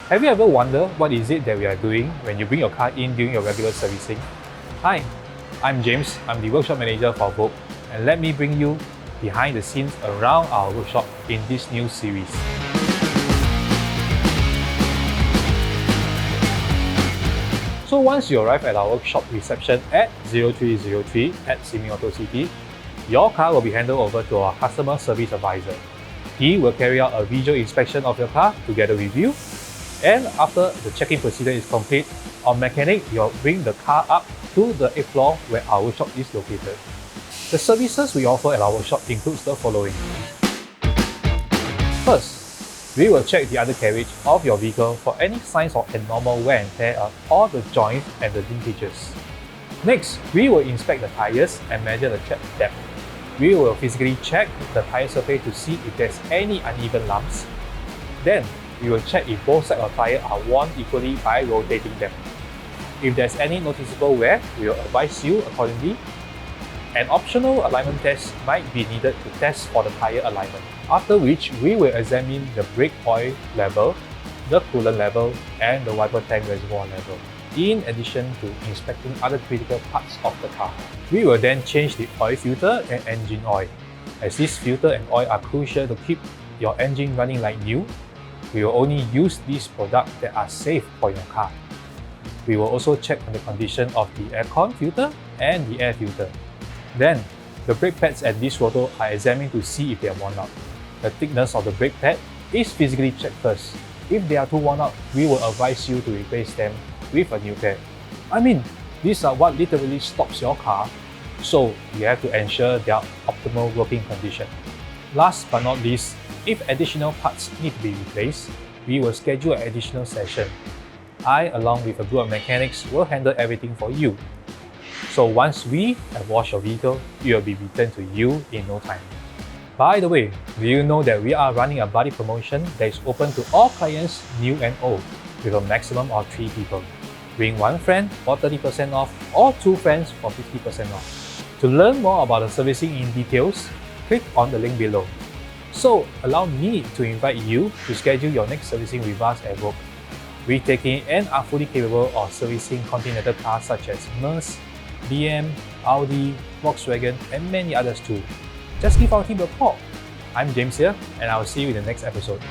Have you ever wondered what is it that we are doing when you bring your car in during your regular servicing? Hi, I'm James. I'm the workshop manager for VAuG, and let me bring you behind the scenes around our workshop in this new series. So once you arrive at our workshop reception at 0303 at Sin Ming Autocity, your car will be handed over to our customer service advisor. He will carry out a visual inspection of your car together with you, and after the check-in procedure is complete, our mechanic will bring the car up to the 8th floor where our workshop is located. The services we offer at our workshop includes the following. First, we will check the undercarriage of your vehicle for any signs of abnormal wear and tear of all the joints and the linkages. Next, we will inspect the tires and measure the tread depth. We will physically check the tire surface to see if there's any uneven lumps. Then, we will check if both sides of the tire are worn equally by rotating them. If there's any noticeable wear, we will advise you accordingly. An optional alignment test might be needed to test for the tire alignment, after which we will examine the brake oil level, the coolant level, and the wiper tank reservoir level, in addition to inspecting other critical parts of the car. We will then change the oil filter and engine oil. As this filter and oil are crucial to keep your engine running like new, we will only use these products that are safe for your car. We will also check on the condition of the aircon filter and the air filter. Then, the brake pads and this rotor are examined to see if they are worn out. The thickness of the brake pad is physically checked first. If they are too worn out, we will advise you to replace them with a new pair. I mean, these are what literally stops your car, so you have to ensure their optimal working condition. Last but not least, if additional parts need to be replaced, we will schedule an additional session. I, along with a group of mechanics, will handle everything for you. So once we have washed your vehicle, it will be returned to you in no time. By the way, do you know that we are running a buddy promotion that is open to all clients, new and old, with a maximum of 3 people. Bring one friend for 30% off or 2 friends for 50% off. To learn more about the servicing in details, click on the link below. So allow me to invite you to schedule your next servicing with us at VAuG. We take in and are fully capable of servicing continental cars such as Merc, BM, Audi, Volkswagen, and many others too. Just give our team a call. I'm James here, and I'll see you in the next episode.